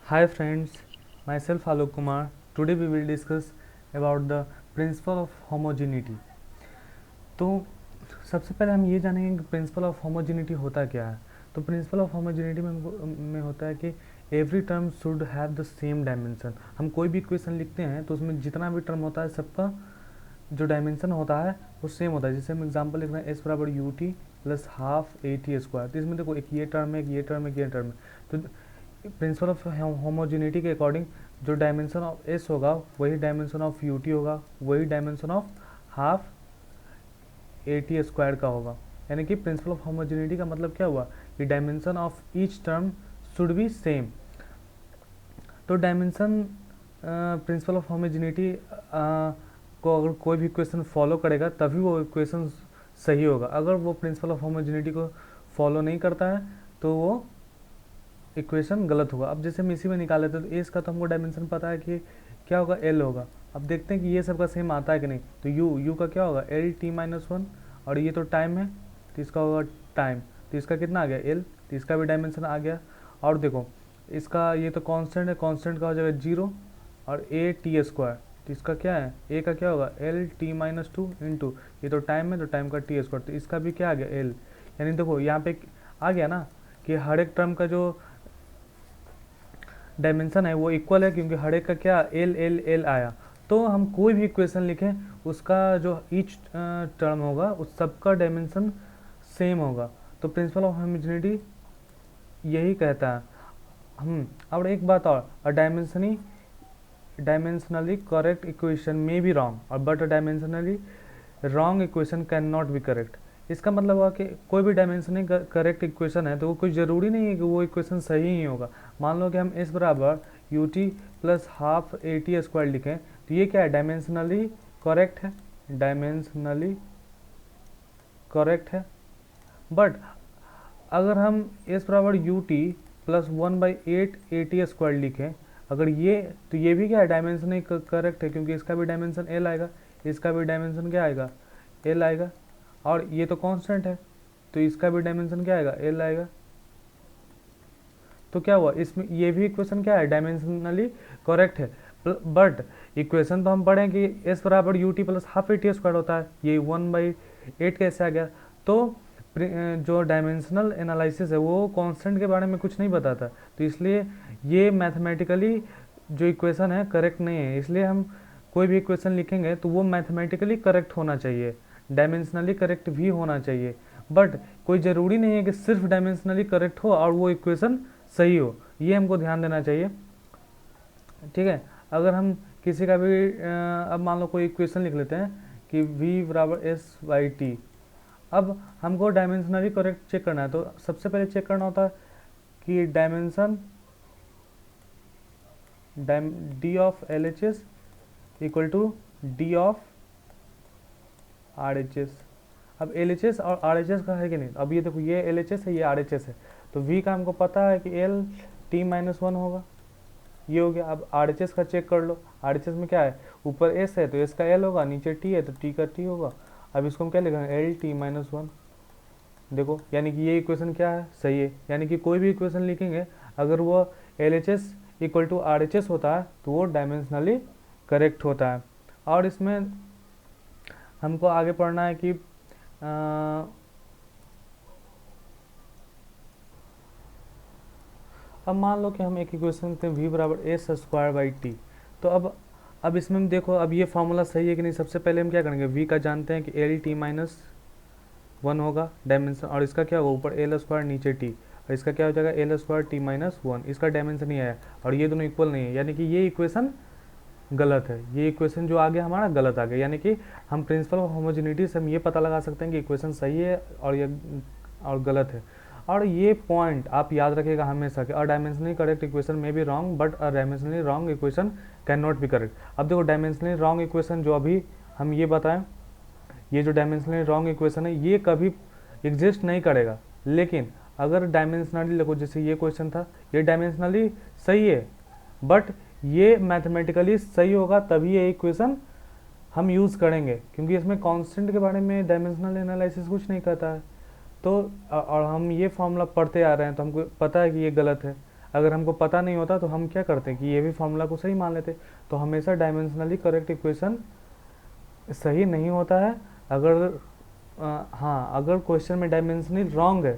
Hi friends, myself Alok Kumar. Today we will discuss about the principle of homogeneity. तो सबसे पहले हम ये जानेंगे कि प्रिंसिपल ऑफ होमोजेनिटी होता क्या है। तो प्रिंसिपल ऑफ होमोजेनिटी में होता है कि every term should have the same dimension. हम कोई भी इक्वेशन लिखते हैं तो उसमें जितना भी टर्म होता है सबका जो डायमेंशन होता है वो सेम होता है। जैसे हम एग्जांपल लिख रहे हैं एस बराबर u t plus half a t square, तो इसमें देखो एक ये टर्म है, एक ये टर्म है, एक ये टर्म है। तो प्रिंसिपल ऑफ होमोजेनिटी के अकॉर्डिंग जो डायमेंशन ऑफ एस होगा वही डायमेंशन ऑफ यू टी होगा, वही dimension of half a t square का होगा। यानी कि प्रिंसिपल ऑफ होमोजेनिटी का मतलब क्या हुआ कि dimension of each term should be same. तो डायमेंशन प्रिंसिपल ऑफ होमोजेनिटी को अगर कोई भी इक्वेशन फॉलो करेगा तभी वो इक्वेशन सही होगा। अगर वो प्रिंसिपल ऑफ होमोजेनिटी को फॉलो नहीं करता है तो वो इक्वेशन गलत होगा। अब जैसे हम इसी में निकाल लेते हैं तो एस का तो हमको डायमेंशन पता है कि क्या होगा, एल होगा। अब देखते हैं कि ये सबका सेम आता है कि नहीं। तो यू का क्या होगा, एल टी माइनस वन, और ये तो टाइम है तो इसका होगा टाइम, तो इसका कितना आ गया एल, तो इसका भी डायमेंशन आ गया। और देखो इसका ये तो कांस्टेंट है, कांस्टेंट का हो जाएगा जीरो, और ए टी स्क्वायर, तो इसका क्या है, ए का क्या होगा L T minus two into, ये तो टाइम है तो टाइम का टी स्क्वायर, तो इसका भी क्या आ गया एल। यानी देखो यहाँ पे आ गया ना कि हर एक टर्म का जो डायमेंशन है वो इक्वल है, क्योंकि हर एक का क्या एल एल एल आया। तो हम कोई भी इक्वेशन लिखें उसका जो ईच टर्म होगा उस सबका डायमेंशन सेम होगा। तो प्रिंसिपल ऑफ होमोजेनिटी यही कहता है। अब एक बात और, डायमेंशनली करेक्ट इक्वेशन में बी रॉन्ग और but dimensionally wrong equation can not be correct. इसका मतलब हुआ कि कोई भी डायमेंशनली करेक्ट इक्वेशन है तो वो कोई ज़रूरी नहीं है कि वो इक्वेशन सही ही होगा। मान लो कि हम इस बराबर u t plus half a t square लिखें तो ये क्या है, डायमेंशनली करेक्ट है, डायमेंशनली करेक्ट है। बट अगर हम इस बराबर u t plus one by eight a t square लिखें, अगर ये तो ये भी क्या है, डायमेंशन करेक्ट है, क्योंकि इसका भी डायमेंशन एल आएगा, इसका भी डायमेंशन क्या आएगा एल आएगा, और ये तो कांस्टेंट है तो इसका भी डायमेंशन क्या आएगा एल आएगा। तो क्या हुआ, इसमें ये भी इक्वेशन क्या है, डायमेंशनली करेक्ट है। बट इक्वेशन तो हम पढ़ें कि एस बराबर u t plus half a t square होता है, ये वन बाई एट कैसे आ गया। तो जो डायमेंशनल एनालिसिस है वो कांस्टेंट के बारे में कुछ नहीं बताता, तो इसलिए ये मैथमेटिकली जो इक्वेशन है करेक्ट नहीं है। इसलिए हम कोई भी इक्वेशन लिखेंगे तो वो मैथमेटिकली करेक्ट होना चाहिए, डायमेंशनली करेक्ट भी होना चाहिए। बट कोई ज़रूरी नहीं है कि सिर्फ डायमेंशनली करेक्ट हो और वो इक्वेशन सही हो, ये हमको ध्यान देना चाहिए। ठीक है, अगर हम किसी का भी अब मान लो कोई इक्वेशन लिख लेते हैं कि v बराबर एस बाई टी। अब हमको डायमेंशनली करेक्ट चेक करना है तो सबसे पहले चेक करना होता है कि dimension D of L H S equal to D of R H S. अब एल एच एस और आर एच एस का है कि नहीं, अब ये देखो ये एल एच एस है, ये आर एच एस है, तो वी का हमको पता है कि एल टी माइनस वन होगा, ये हो गया। अब आर एच एस का चेक कर लो, आर एच एस में क्या है, ऊपर एस है तो एस का एल होगा, नीचे टी है तो टी का टी होगा। अब इसको हम क्या लिखेंगे, एल टी माइनस वन। देखो यानी कि ये इक्वेशन क्या है, सही है। यानी कि कोई भी इक्वेशन लिखेंगे अगर वो L H S equal to R H S होता है तो वो डायमेंशनली करेक्ट होता है। और इसमें हमको आगे पढ़ना है कि अब मान लो कि हम एक इक्वेशन लिखते हैं वी बराबर एस स्क्वायर बाई टी। तो अब इसमें हम देखो अब ये फार्मूला सही है कि नहीं। सबसे पहले हम क्या करेंगे, वी का जानते हैं कि एल टी माइनस वन होगा डायमेंशन, और इसका क्या होगा ऊपर एल स्क्वायर नीचे टी, और इसका क्या हो जाएगा L square T minus one, इसका डायमेंशन नहीं आया और ये दोनों इक्वल नहीं है, यानी कि ये इक्वेशन गलत है। ये इक्वेशन जो आ गया हमारा गलत आ गया। यानी कि हम प्रिंसिपल ऑफ होमोजेनिटी से हम ये पता लगा सकते हैं कि इक्वेशन सही है और ये और गलत है। और ये पॉइंट आप याद रखिएगा हमेशा कि अ डायमेंशनली करेक्ट इक्वेशन में be wrong but a dimensionally wrong equation can not be correct. अब देखो डायमेंशनली रॉन्ग इक्वेशन जो अभी हम ये बताएं, ये जो डायमेंशनली रॉन्ग इक्वेशन है ये कभी एग्जिस्ट नहीं करेगा। लेकिन अगर डायमेंशनली देखो, जैसे ये क्वेश्चन था ये डायमेंशनली सही है बट ये मैथमेटिकली सही होगा तभी ये इक्वेशन हम यूज़ करेंगे, क्योंकि इसमें कांस्टेंट के बारे में डायमेंशनल एनालिसिस कुछ नहीं कहता है। तो और हम ये फॉर्मूला पढ़ते आ रहे हैं तो हमको पता है कि ये गलत है। अगर हमको पता नहीं होता तो हम क्या करते कि ये भी फार्मूला को सही मान लेते। तो हमेशा डायमेंशनली करेक्ट इक्वेशन सही नहीं होता है। अगर हाँ, अगर क्वेश्चन में डायमेंशनली रॉन्ग है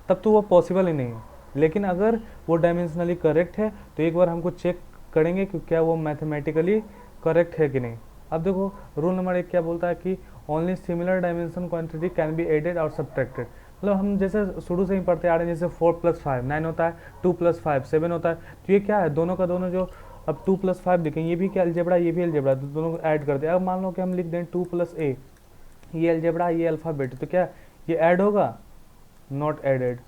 तब तो वो पॉसिबल ही नहीं है। लेकिन अगर वो डायमेंशनली करेक्ट है तो एक बार हमको चेक करेंगे कि क्या वो मैथमेटिकली करेक्ट है कि नहीं। अब देखो रूल नंबर 1 क्या बोलता है कि only similar dimension quantity can be added और सब्ट्रैक्टेड। मतलब हम जैसे शुरू से ही पढ़ते आ रहे हैं, जैसे 4 + 5 9 होता है, 2 + 5 7 होता है। तो ये क्या है, दोनों का दोनों जो अब 2 + 5 लिखेंगे, ये भी क्या अलजेब्रा, ये भी अलजेब्रा, तो दोनों को ऐड कर दे। अब मान लो कि हम लिख दें 2 + a, ये अलजेब्रा ये अल्फ़ाबेट, तो क्या ये ऐड होगा? Not added,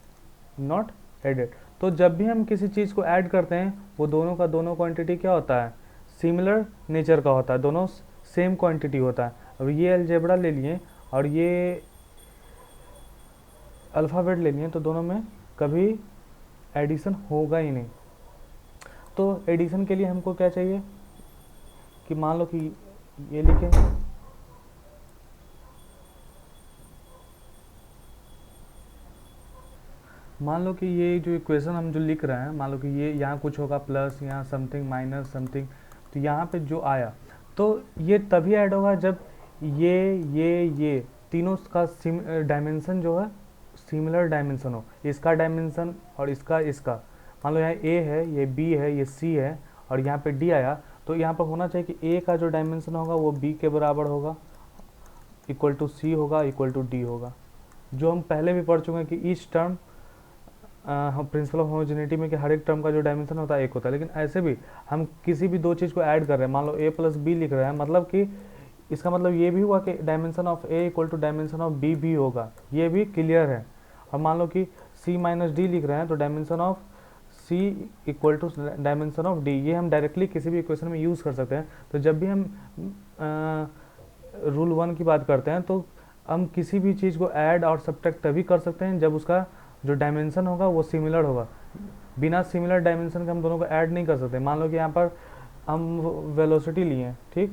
not added. तो जब भी हम किसी चीज़ को ऐड करते हैं वो दोनों का दोनों क्वांटिटी क्या होता है, सिमिलर नेचर का होता है, दोनों सेम क्वांटिटी होता है। अब ये अलजेब्रा ले लिए और ये अल्फ़ाबेट ले लिए, तो दोनों में कभी एडिशन होगा ही नहीं। तो एडिशन के लिए हमको क्या चाहिए कि मान लो कि ये लिखें, मान लो कि ये जो इक्वेशन हम जो लिख रहे हैं, मान लो कि ये यहाँ कुछ होगा प्लस, यहाँ समथिंग माइनस समथिंग, तो यहाँ पे जो आया तो ये तभी ऐड होगा जब ये तीनों का डायमेंशन जो है सिमिलर डायमेंशन हो। इसका डायमेंशन और इसका मान लो यहाँ ए है, ये बी है, ये सी है और यहाँ पे डी आया, तो यहाँ पर होना चाहिए कि ए का जो डायमेंशन होगा वो बी के बराबर होगा, इक्वल टू सी होगा, इक्वल टू डी होगा। जो हम पहले भी पढ़ चुके हैं कि each term principle of homogeneity में कि हर एक टर्म का जो डायमेंशन होता है एक होता है। लेकिन ऐसे भी हम किसी भी दो चीज़ को ऐड कर रहे हैं, मान लो a + b लिख रहे हैं, मतलब कि इसका मतलब ये भी हुआ कि dimension of a equal to dimension of b भी होगा, ये भी क्लियर है। और मान लो कि c - d लिख रहे हैं तो dimension of c equal to dimension of d, ये हम डायरेक्टली किसी भी इक्वेशन में यूज़ कर सकते हैं। तो जब भी हम रूल 1 की बात करते हैं तो हम किसी भी चीज़ को ऐड और सब्ट्रैक्ट तभी कर सकते हैं जब उसका जो डायमेंशन होगा वो सिमिलर होगा। बिना सिमिलर डायमेंशन के हम दोनों को ऐड नहीं कर सकते। मान लो कि यहाँ पर हम वेलोसिटी लिए, ठीक,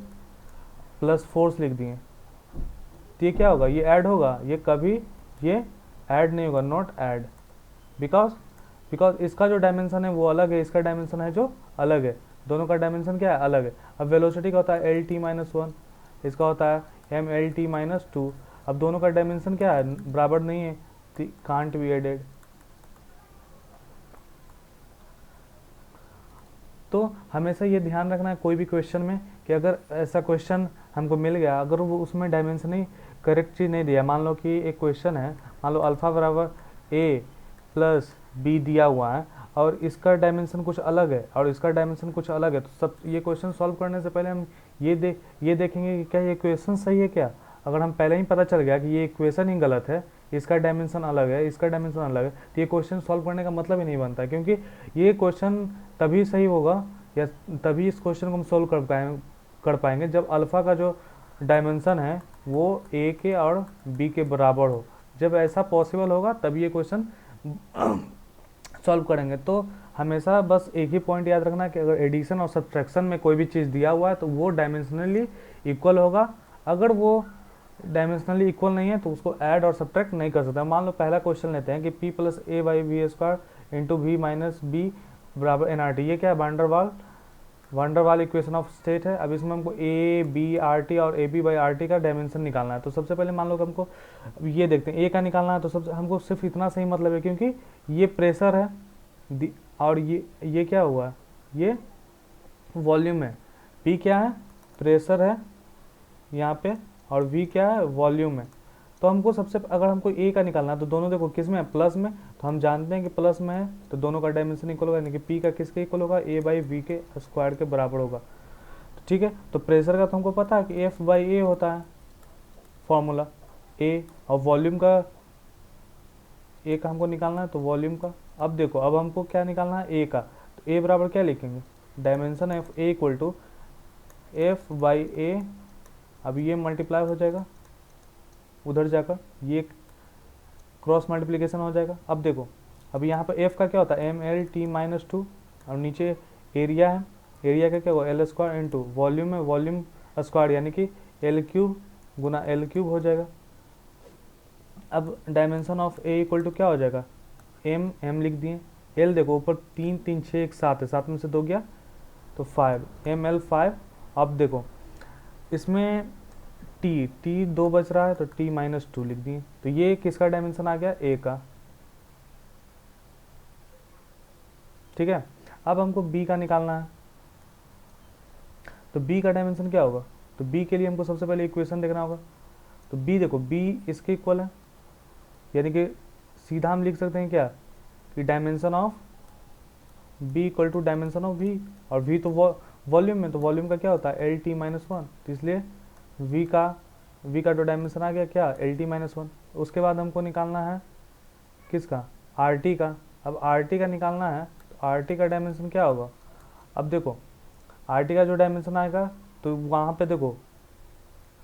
प्लस फोर्स लिख दिए, तो ये क्या होगा, ये ऐड होगा, ये कभी ये ऐड नहीं होगा, नॉट ऐड, बिकॉज इसका जो डायमेंशन है वो अलग है, इसका डायमेंशन है जो अलग है, दोनों का डायमेंशन क्या है, अलग है। अब वेलोसिटी का होता है LT - 1, इसका होता है MLT - 2। अब दोनों का डायमेंशन क्या है, बराबर नहीं है, कांट बी एडेड। तो हमेशा ये ध्यान रखना है कोई भी क्वेश्चन में कि अगर ऐसा क्वेश्चन हमको मिल गया, अगर वो उसमें डायमेंशन ही करेक्ट चीज़ नहीं दिया, मान लो कि एक क्वेश्चन है, मान लो अल्फ़ा बराबर a + b दिया हुआ है और इसका डायमेंशन कुछ अलग है और इसका डायमेंशन कुछ अलग है, तो सब ये क्वेश्चन सॉल्व करने से पहले हम ये देखेंगे कि क्या ये इक्वेशन सही है क्या। अगर हम पहले ही पता चल गया कि ये इक्वेशन ही गलत है, इसका डायमेंशन अलग है, इसका डायमेंशन अलग है, तो ये क्वेश्चन सॉल्व करने का मतलब ही नहीं बनता, क्योंकि ये क्वेश्चन तभी सही होगा या तभी इस क्वेश्चन को हम सॉल्व कर पाएंगे जब अल्फ़ा का जो डायमेंशन है वो ए के और बी के बराबर हो। जब ऐसा पॉसिबल होगा तभी ये क्वेश्चन सॉल्व करेंगे। तो हमेशा बस एक ही पॉइंट याद रखना कि अगर एडिशन और सब्ट्रैक्शन में कोई भी चीज़ दिया हुआ है तो वो डायमेंशनली इक्वल होगा। अगर वो डायमेंशनली इक्वल नहीं है तो उसको ऐड और सब्ट्रैक्ट नहीं कर सकता। मान लो पहला क्वेश्चन लेते हैं कि p + a/v² × v - b बराबर nRT, ये क्या है, वांडरवाल इक्वेशन ऑफ स्टेट है। अब इसमें हमको a/b/RT और a/b/RT का डायमेंशन निकालना है। तो सबसे पहले मान लो कि हमको ये देखते हैं a का निकालना है, तो सबसे हमको सिर्फ इतना सही मतलब है क्योंकि ये प्रेशर है और ये क्या हुआ, ये वॉल्यूम है। p क्या है, प्रेशर है यहाँ पे, और v क्या है, वॉल्यूम है। तो हमको अगर हमको a का निकालना है तो दोनों देखो किस में है, प्लस में, तो हम जानते हैं कि प्लस में है तो दोनों का डायमेंशन इक्वल होगा, यानी कि p का किसके इक्वल होगा, a/v के स्क्वायर के बराबर होगा। तो ठीक है, तो प्रेशर का तो हमको पता है कि F/A होता है फॉर्मूला a, और वॉल्यूम का a का हमको निकालना है तो वॉल्यूम का। अब देखो अब हमको क्या निकालना है, a का, तो a बराबर क्या लिखेंगे, dimension of a equal to F/A। अब ये मल्टीप्लाई हो जाएगा उधर जाकर, ये क्रॉस मल्टीप्लिकेशन हो जाएगा। अब देखो अब यहाँ पर f का क्या होता है, MLT - 2, और नीचे एरिया है, एरिया का क्या होगा, L² × वॉल्यूम है, वॉल्यूम स्क्वायर यानी कि L³ गुना L³ हो जाएगा। अब dimension of a equal to क्या हो जाएगा, m लिख दिए, एल देखो ऊपर 3 3 6 1 7 है, 7 में से 2 गया तो 5 ml 5। अब देखो इसमें टी 2 बच रहा है तो t-2 लिख दिए, तो ये किसका डायमेंशन आ गया, ए का। ठीक है, अब हमको बी का निकालना है, तो बी का डायमेंशन क्या होगा, तो बी के लिए हमको सबसे पहले इक्वेशन देखना होगा। तो बी देखो बी इसके इक्वल है, यानी कि सीधा हम लिख सकते हैं क्या कि dimension of b equal to dimension of v, और वी तो वॉल्यूम में, तो वॉल्यूम का क्या होता है LT-1, तो इसलिए वी का जो डायमेंशन आ गया क्या LT-1। उसके बाद हमको निकालना है किसका, RT का। अब RT का निकालना है तो RT का डायमेंशन क्या होगा, अब देखो RT का जो डायमेंशन आएगा तो वहाँ पे देखो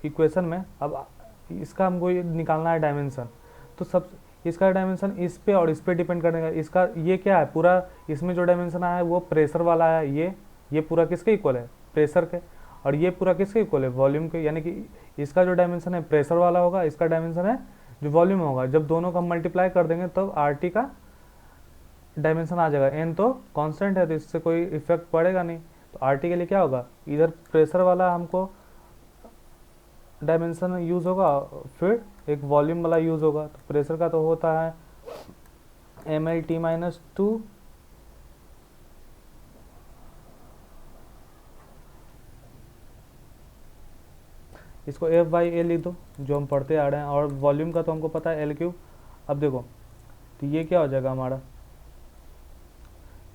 इक्वेशन में, अब इसका हमको ये निकालना है डायमेंशन, तो सब इसका डायमेंशन इस पे और इस पे डिपेंड करेगा। इसका ये क्या है पूरा, इसमें जो डायमेंशन आया है वो प्रेशर वाला है, ये पूरा किसके इक्वल है, प्रेशर के, और ये पूरा किसके इक्वल है, वॉल्यूम के। यानी कि इसका जो डायमेंशन है प्रेशर वाला होगा, इसका डायमेंशन है जो वॉल्यूम होगा। जब दोनों का मल्टीप्लाई कर देंगे तब तो RT का डायमेंशन आ जाएगा। n तो कांस्टेंट है तो इससे कोई इफेक्ट पड़ेगा नहीं, तो RT के लिए क्या होगा, इधर प्रेशर वाला हमको डायमेंशन यूज होगा, फिर एक वॉल्यूम वाला यूज होगा। तो प्रेशर का तो होता है mL-T-2 इसको F/A लिख दो जो हम पढ़ते आ रहे हैं, और वॉल्यूम का तो हमको पता है L3। अब देखो तो ये क्या हो जाएगा हमारा,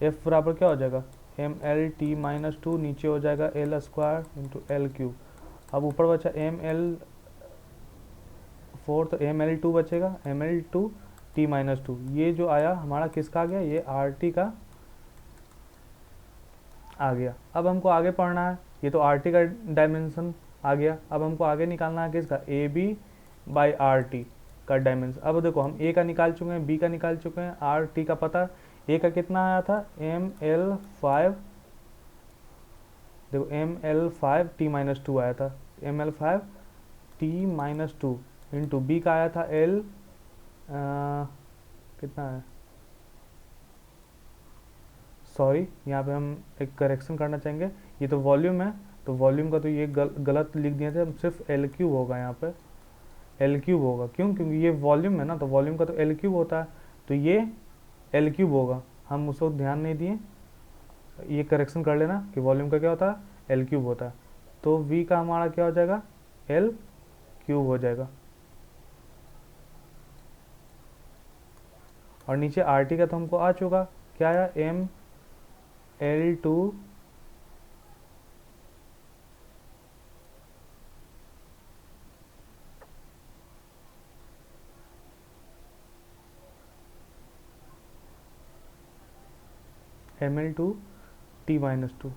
F बराबर क्या हो जाएगा mL-T-2, नीचे हो जाएगा L² इंटू L3। अब ऊपर बचा mL4 तो mL2 बचेगा, mL2T-2। ये जो आया हमारा किसका आ गया, ये RT का आ गया। अब हमको आगे पढ़ना है, ये तो RT का डायमेंशन आ गया। अब हमको आगे निकालना है किसका, AB/RT का डायमेंशन। अब देखो हम A का निकाल चुके हैं, B का निकाल चुके हैं, RT का पता, A का कितना आया था mL5, देखो mL5T-2 आया था, mL5T-2 इंटू B का आया था कितना है, सॉरी यहाँ पे हम एक करेक्शन करना चाहेंगे, ये तो वॉल्यूम है, तो वॉल्यूम का तो ये गलत लिख दिए थे हम, सिर्फ L3 होगा यहाँ पे, L3 होगा। क्यों, क्योंकि ये वॉल्यूम है ना, तो वॉल्यूम का तो L3 होता है, तो ये L3 होगा। हम उसको ध्यान नहीं दिए, ये करेक्शन कर लेना कि वॉल्यूम का क्या होता है L3 होता है। तो V का हमारा क्या हो जाएगा L3 हो जाएगा, और नीचे RT का तो हमको आ चुका, क्या आया mL2 mL2T-2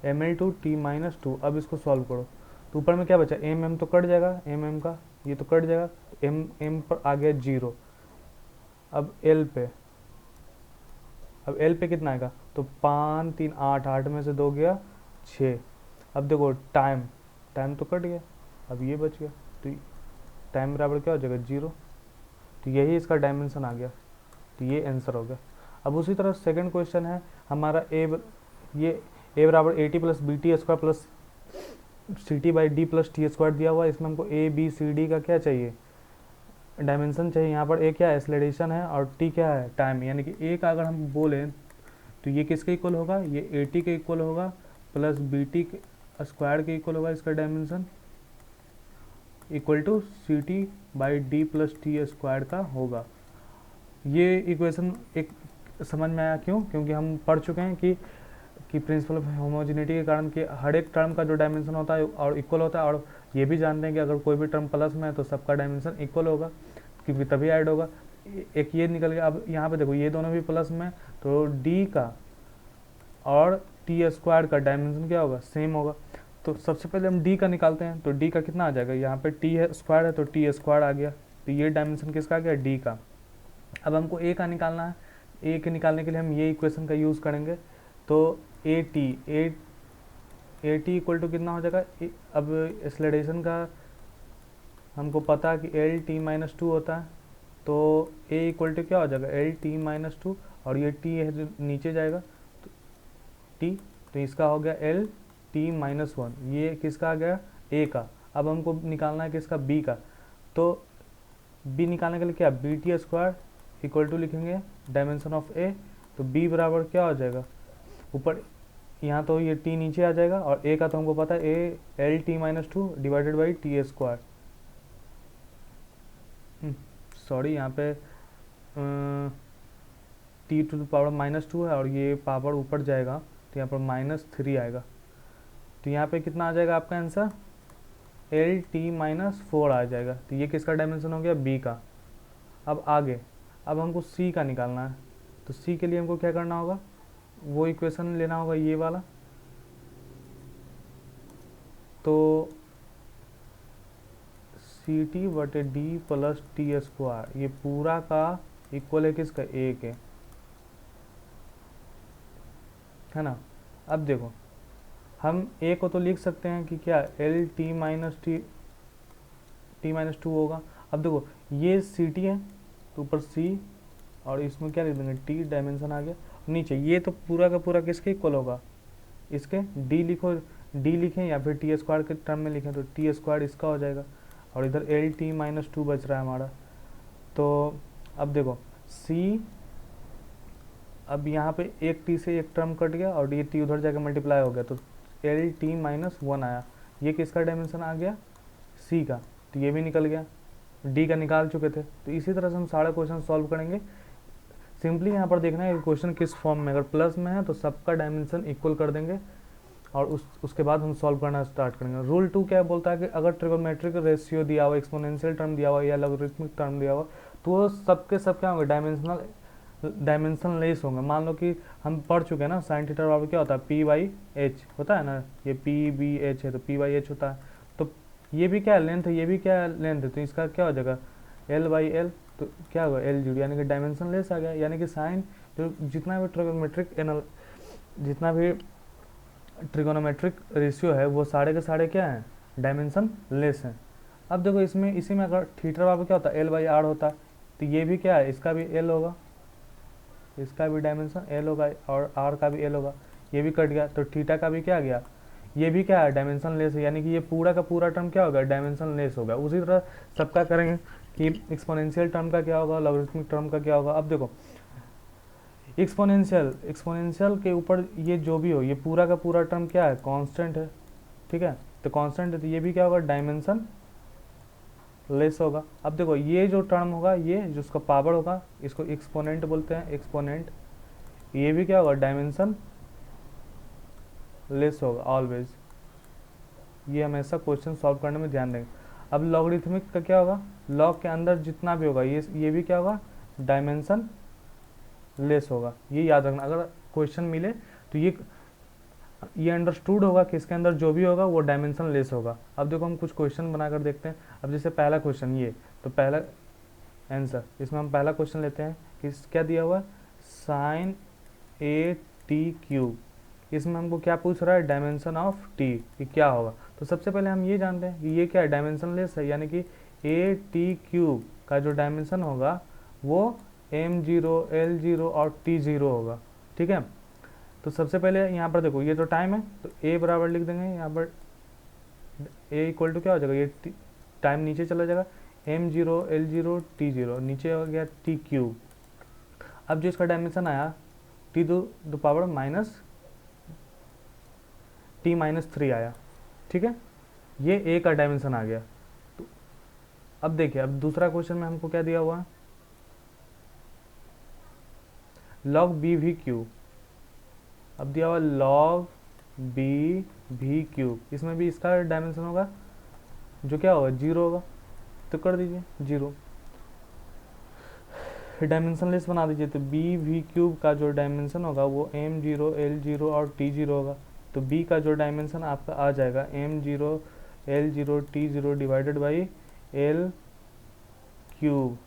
mL2T-2। अब इसको सॉल्व करो तो ऊपर में क्या बचा, m तो कट जाएगा, m का ये तो कट जाएगा, m पर आ गया 0। अब L पे कितना आएगा, तो 5 3 8, 8 में से 2 गया 6। अब देखो टाइम तो कट गया, अब ये बच गया, तो टाइम बराबर क्या हो जाएगा 0, तो यही इसका डायमेंशन आ गया, तो ये आंसर हो गया। अब उसी तरह सेकंड क्वेश्चन है हमारा ये a बराबर AT plus BT² plus CT/D plus T² दिया हुआ है। इसमें हमको ABCD का क्या चाहिए, डायमेंशन चाहिए। यहाँ पर A क्या है, एक्सेलरेशन है, और T क्या है, टाइम। यानी कि A का अगर हम बोलें तो ये किसके इक्वल होगा, ये AT के इक्वल होगा प्लस BT² के इक्वल होगा, इसका dimension equal to CT/D plus T² का होगा। ये इक्वेशन एक समझ में आया, क्यों, क्योंकि हम पढ़ चुके हैं कि प्रिंसिपल ऑफ होमोजेनिटी के कारण कि हर एक टर्म का जो डायमेंशन होता है और इक्वल होता है, और ये भी जानते हैं कि अगर कोई भी टर्म प्लस में है तो सबका डायमेंशन इक्वल होगा, क्योंकि तभी ऐड होगा। एक ये निकल गया। अब यहाँ पे देखो ये दोनों भी प्लस में, तो D का और T² का डायमेंशन क्या होगा, सेम होगा। तो सबसे पहले हम D का निकालते हैं, तो D का कितना आ जाएगा, यहाँ पे T² है तो T² आ गया, तो ये डायमेंशन किसका आ गया, D का। अब हमको A का निकालना है, A के निकालने के लिए हम ये इक्वेशन का यूज़ करेंगे, तो AT इक्वल टू कितना हो जाएगा, अब एक्सेलरेशन का हमको पता है कि LT-2 होता है, तो ए इक्वल टू क्या हो जाएगा एल टी माइनस टू, और ये टी है जो नीचे जाएगा तो टी, तो इसका हो गया एल टी माइनस वन। ये किसका आ गया ए का। अब हमको निकालना है किसका बी का। तो बी निकालने के लिए क्या b t square equal to लिखेंगे डायमेंशन ऑफ ए। तो बी बराबर क्या हो जाएगा ऊपर यहाँ तो ये टी नीचे आ जाएगा, और ए का तो हमको पता है a L T minus two divided by T square. Sorry यहाँ पे T to the power minus two है और ये पावर ऊपर जाएगा तो यहाँ पर माइनस थ्री आएगा। तो यहाँ पे कितना आ जाएगा आपका answer L T minus four आ जाएगा। तो ये किसका डायमेंशन हो गया बी का। अब आगे अब हमको सी का निकालना है। तो सी के लिए हमको क्या करना होगा वो इक्वेशन लेना होगा ये वाला। तो सी टी बटे डी प्लस टी स्क्वायर ये पूरा का इक्वल है किसका ए के, है ना। अब देखो हम ए को तो लिख सकते हैं कि क्या L T minus T minus to होगा। अब देखो ये सी टी है तो ऊपर सी और इसमें क्या लिख देंगे टी, डायमेंशन आ गया। नीचे ये तो पूरा का पूरा किसके इक्वल होगा इसके, डी लिखो, डी लिखें या फिर टी स्क्वायर के टर्म में लिखें तो टी स्क्वायर इसका हो जाएगा, और इधर एल टी माइनस टू बच रहा है हमारा। तो अब देखो सी, अब यहाँ पे एक टी से एक टर्म कट गया और ये टी उधर जाकर मल्टीप्लाई हो गया तो एल टी माइनस वन आया। ये किसका डायमेंशन आ गया सी का, तो ये भी निकल गया, डी का निकाल चुके थे। तो इसी तरह से हम सारा क्वेश्चन सॉल्व करेंगे। सिंपली यहाँ पर देखना है क्वेश्चन किस फॉर्म में, अगर प्लस में है तो सबका डायमेंशन इक्वल कर देंगे और उसके बाद हम सॉल्व करना स्टार्ट करेंगे। रूल टू क्या बोलता है कि अगर ट्रिगोनोमेट्रिक रेशियो दिया हुआ, एक्सपोनेंशियल टर्म दिया हुआ या लॉगरिथमिक टर्म दिया हुआ तो वो सबके सब क्या होंगे डायमेंशन लेस होंगे। मान लो कि हम पढ़ चुके हैं ना साइन थीटा बराबर क्या होता है पी बाई एच होता है ना, ये पी बी एच है तो पी बाई एच होता है। तो ये भी क्या लेंथ है, ये भी क्या लेंथ है, तो इसका क्या हो जाएगा एल बाई एल, तो क्या होगा एल जीरो, यानी कि डायमेंशन लेस आ गया। यानी कि साइन जो जितना भी ट्रिगोनोमेट्रिक रेशियो है वो सारे के सारे क्या हैं डायमेंशन लेस हैं। अब देखो इसमें इसी में अगर थीटा बराबर क्या होता है एल बाई आर होता है, तो ये भी क्या है इसका भी एल होगा, इसका भी डायमेंशन एल होगा और आर का भी एल होगा। ये भी कट गया तो थीटा का भी क्या आ गया, ये भी क्या है डायमेंशन लेस है, यानी कि ये पूरा का पूरा टर्म क्या होगा डायमेंशन लेस होगा। उसी तरह सबका करेंगे कि एक्सपोनेंशियल टर्म का क्या होगा, लॉगरिथमिक टर्म का क्या होगा। अब देखो एक्सपोनेंशियल के ऊपर ये जो भी हो ये पूरा का पूरा टर्म क्या है कांस्टेंट है, ठीक है। तो कांस्टेंट है तो ये भी क्या होगा डायमेंशन लेस होगा। अब देखो ये जो टर्म होगा ये जो उसका पावर होगा इसको एक्सपोनेंट बोलते हैं, एक्सपोनेंट, ये भी क्या होगा डायमेंशन लेस होगा ऑलवेज। ये हमेशा क्वेश्चन सॉल्व करने में ध्यान देंगे। अब लॉगरिथमिक का क्या होगा, लॉग के अंदर जितना भी होगा ये भी क्या होगा डायमेंशन लेस होगा। ये याद रखना, अगर क्वेश्चन मिले तो ये अंडरस्टूड होगा कि इसके अंदर जो भी होगा वो डायमेंशन लेस होगा। अब देखो हम कुछ क्वेश्चन बनाकर देखते हैं। अब जैसे पहला क्वेश्चन ये, तो पहला आंसर इसमें हम पहला क्वेश्चन लेते हैं कि क्या दिया हुआ है साइन ए टी क्यूब। इसमें हमको क्या पूछ रहा है डायमेंशन ऑफ टी कि क्या होगा। तो सबसे पहले हम ये जानते हैं कि ये क्या है डायमेंशन लेस है, यानी कि ए टी क्यूब का जो डायमेंशन होगा वो एम जीरो एल जीरो और टी जीरो होगा, ठीक है। तो सबसे पहले यहाँ पर देखो ये जो टाइम है तो ए बराबर लिख देंगे, यहाँ पर ए इक्वल टू क्या हो जाएगा ये टाइम नीचे चला जाएगा M zero L zero T zero, नीचे हो गया टी क्यूब। अब जो इसका डायमेंशन आया T to the power minus T minus three आया, ठीक है। ये ए का डायमेंशन आ गया। तो अब देखिए अब दूसरा क्वेश्चन में हमको क्या दिया हुआ है लॉग बी वी क्यूब। अब दिया हुआ लॉग बी वी क्यूब, इसमें भी इसका डायमेंशन होगा जो क्या होगा जीरो होगा, तो कर दीजिए जीरो, डायमेंशन लेस बना दीजिए। तो बी वी क्यूब का जो डायमेंशन होगा वो एम जीरो एल जीरो और टी जीरो होगा। तो बी का जो डायमेंशन आपका आ जाएगा M zero L zero T zero divided by L cube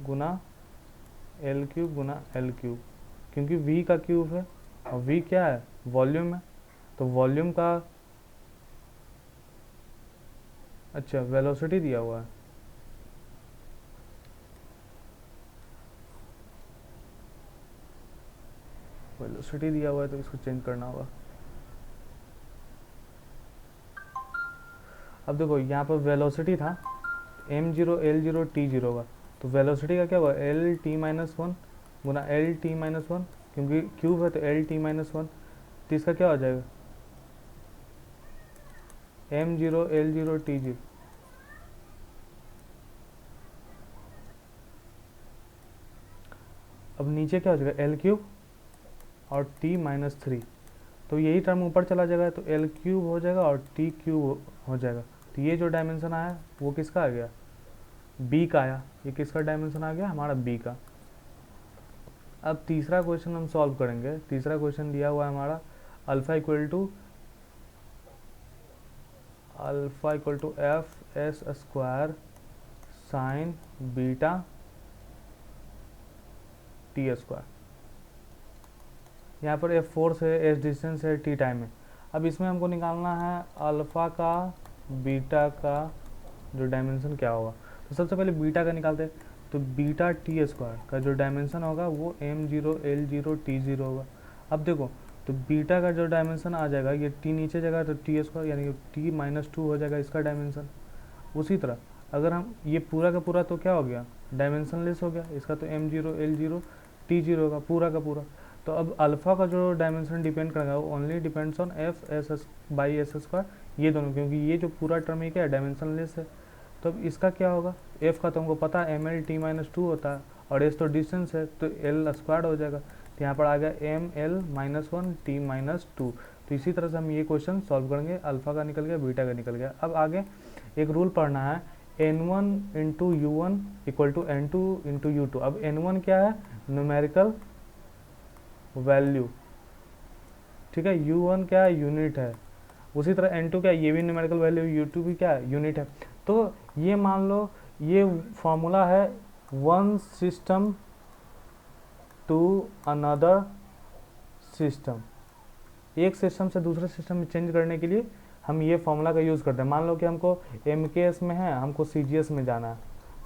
गुना एल क्यूब गुना एल क्यूब, क्योंकि v का क्यूब है और v क्या है वॉल्यूम है। तो वॉल्यूम का अच्छा वेलोसिटी दिया हुआ है, वेलोसिटी दिया हुआ है तो इसको चेंज करना होगा। अब देखो यहाँ पर वेलोसिटी था m0 l0 t0 होगा, तो वेलोसिटी का क्या होगा एल टी माइनस वन गुना एल टी माइनस वन, क्योंकि क्यूब है तो एल टी माइनस वन, तो इसका क्या हो जाएगा m0 l0 t0। अब नीचे क्या हो जाएगा एल क्यूब और टी माइनस थ्री, तो यही टर्म ऊपर चला जाएगा तो एल क्यूब हो जाएगा और टी क्यूब हो जाएगा। तो ये जो डायमेंशन आया वो किसका आ गया, बी का आया। ये किसका डायमेंशन आ गया, हमारा बी का। अब तीसरा क्वेश्चन हम सॉल्व करेंगे। तीसरा क्वेश्चन दिया हुआ है हमारा alpha equal to F S square sine beta T square. यहाँ पर एफ फोर्स है, एस डिस्टेंस है, टी टाइम है। अब इसमें हमको निकालना है अल्फा का बीटा का जो डायमेंशन क्या होगा। तो सबसे पहले बीटा का निकालते हैं, तो बीटा टी स्क्वायर का जो डायमेंशन होगा वो m0 l0 t0 होगा। अब देखो तो बीटा का जो डायमेंशन आ जाएगा, ये टी नीचे जाएगा तो टी स्क्वायर यानी कि टी माइनस टू हो जाएगा इसका डायमेंशन। उसी तरह अगर हम ये पूरा का पूरा तो क्या हो गया डायमेंशन लेस हो गया इसका, तो m0 l0 t0 होगा पूरा का पूरा। तो अब अल्फा का जो डायमेंशन डिपेंड करेगा वो only depends on F S by S square, ये दोनों, क्योंकि ये जो पूरा टर्म है क्या है डायमेंशन लेस है। तो अब इसका क्या होगा, एफ का तो हमको पता है M L T minus two होता है और एस तो डिस्टेंस है तो एल स्क्वायर हो जाएगा। तो यहाँ पर आ गया M L minus one T minus two. तो इसी तरह से हम ये क्वेश्चन सॉल्व करेंगे। अल्फा का निकल गया, बीटा का निकल गया। अब आगे एक रूल पढ़ना है n1 into u one equal to n2 into u two. अब n1 क्या है न्यूमेरिकल वैल्यू, ठीक है, u1 क्या है यूनिट है। उसी तरह n2 क्या है, ये भी न्यूमेरिकल वैल्यू, u2 भी क्या है यूनिट है। तो ये मान लो ये फॉर्मूला है one system to another system, एक सिस्टम से दूसरे सिस्टम में चेंज करने के लिए हम ये फॉर्मूला का यूज़ करते हैं। मान लो कि हमको MKS में है, हमको CGS में जाना है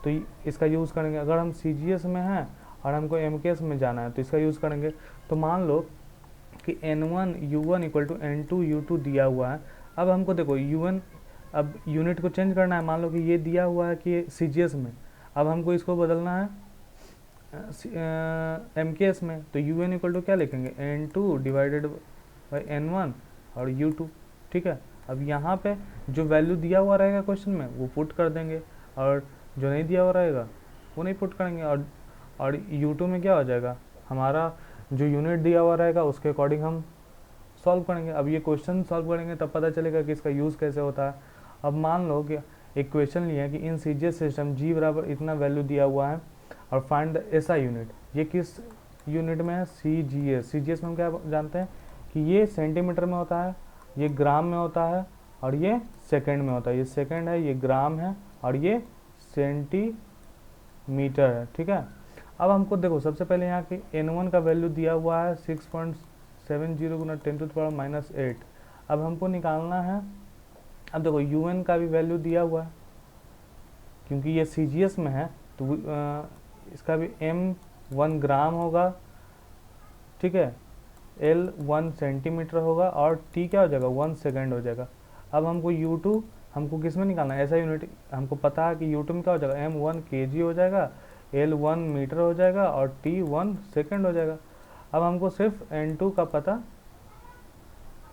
तो इसका यूज़ करेंगे। अगर हम CGS में हैं और हमको MKS में जाना है तो इसका यूज़ करेंगे। तो मान लो कि n1 u1 equal to n2 u2 दिया हुआ है। अब हमको देखो u1, अब यूनिट को चेंज करना है। मान लो कि ये दिया हुआ है कि CGS में, अब हमको इसको बदलना है MKS में, तो un इक्वल टू क्या लिखेंगे n2 डिवाइडेड बाई n1 और u2, ठीक है। अब यहाँ पे जो वैल्यू दिया हुआ रहेगा क्वेश्चन में वो पुट कर देंगे और जो नहीं दिया हुआ रहेगा वो नहीं पुट करेंगे। और u2 में क्या हो जाएगा, हमारा जो यूनिट दिया हुआ रहेगा उसके अकॉर्डिंग हम सॉल्व करेंगे। अब ये क्वेश्चन सॉल्व करेंगे तब पता चलेगा कि इसका यूज़ कैसे होता है। अब मान लो कि एक क्वेश्चन लिया कि इन CGS सिस्टम g बराबर इतना वैल्यू दिया हुआ है और फाइंड द SI यूनिट। ये किस यूनिट में है, CGS में हम क्या जानते हैं कि ये सेंटीमीटर में होता है, ये ग्राम में होता है और ये सेकंड में होता है। ये सेकंड है, ये ग्राम है और ये सेंटीमीटर है, ठीक है। अब हमको देखो सबसे पहले यहाँ के n1 का वैल्यू दिया हुआ है 6.70 गुना 10⁻⁻8। अब हमको निकालना है, अब देखो un का भी वैल्यू दिया हुआ है क्योंकि ये CGS में है तो इसका भी m1 ग्राम होगा, ठीक है, L 1 सेंटीमीटर होगा और t क्या हो जाएगा 1 सेकेंड हो जाएगा। अब हमको u2 हमको किस में निकालना है, ऐसा यूनिट हमको पता है कि u2 में क्या हो जाएगा m1 kg हो जाएगा, L 1 मीटर हो जाएगा और t 1 सेकेंड हो जाएगा। अब हमको सिर्फ n2 का पता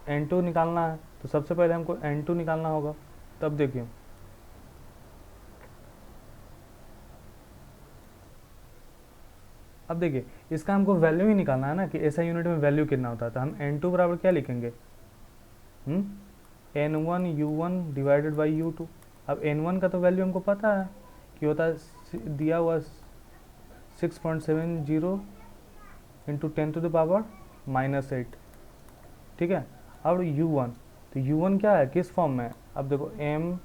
n2 निकालना है, तो सबसे पहले हमको n2 निकालना होगा। तब देखिए अब देखिए इसका हमको वैल्यू ही निकालना है ना कि ऐसा यूनिट में वैल्यू कितना होता है। तो हम n2 बराबर क्या लिखेंगे n1 u1 divided by u2। अब n1 का तो वैल्यू हमको पता है कि होता है दिया हुआ 6.70 इंटू 10⁻⁻8, ठीक है। अब u1, तो u1 क्या है किस फॉर्म में है, अब देखो m,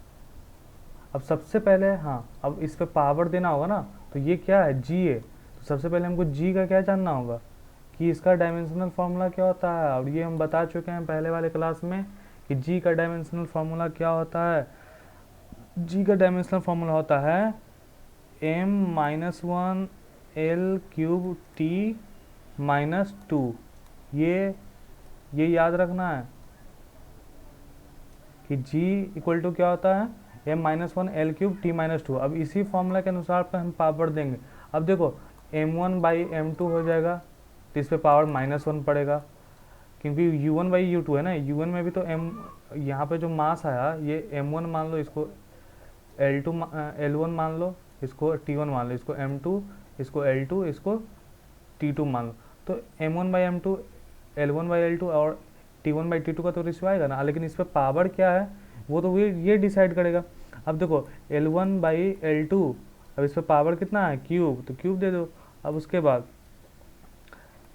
अब सबसे पहले हाँ अब इस पे पावर देना होगा ना, तो ये क्या है g है, तो सबसे पहले हमको g का क्या जानना होगा कि इसका डायमेंशनल फार्मूला क्या होता है। और ये हम बता चुके हैं पहले वाले क्लास में कि g का डायमेंशनल फार्मूला क्या होता है। g का डायमेंशनल फार्मूला होता है m-1 l³ t-2, ये याद रखना है कि g इक्वल टू क्या होता है, m-1 L3 T-2। अब इसी फॉर्मूला के अनुसार पे हम पावर देंगे। अब देखो m1/m2 हो जाएगा, तो इस पे पावर -1 पड़ेगा, क्योंकि u1/u2 है ना, u1 में भी तो m, यहाँ पे जो मास आया ये m1 मान लो, इसको L1 मान लो, इसको T1 मान लो, इसको m2, इसको L2, इसको T2 मान लो। तो m1/m2 L1/L2 और T1/T2 का तो रेशियो आएगा ना, लेकिन इस पर पावर क्या है वो तो ये डिसाइड करेगा। अब देखो L1/L2, अब इस पर पावर कितना है, क्यूब, तो क्यूब दे दो। अब उसके बाद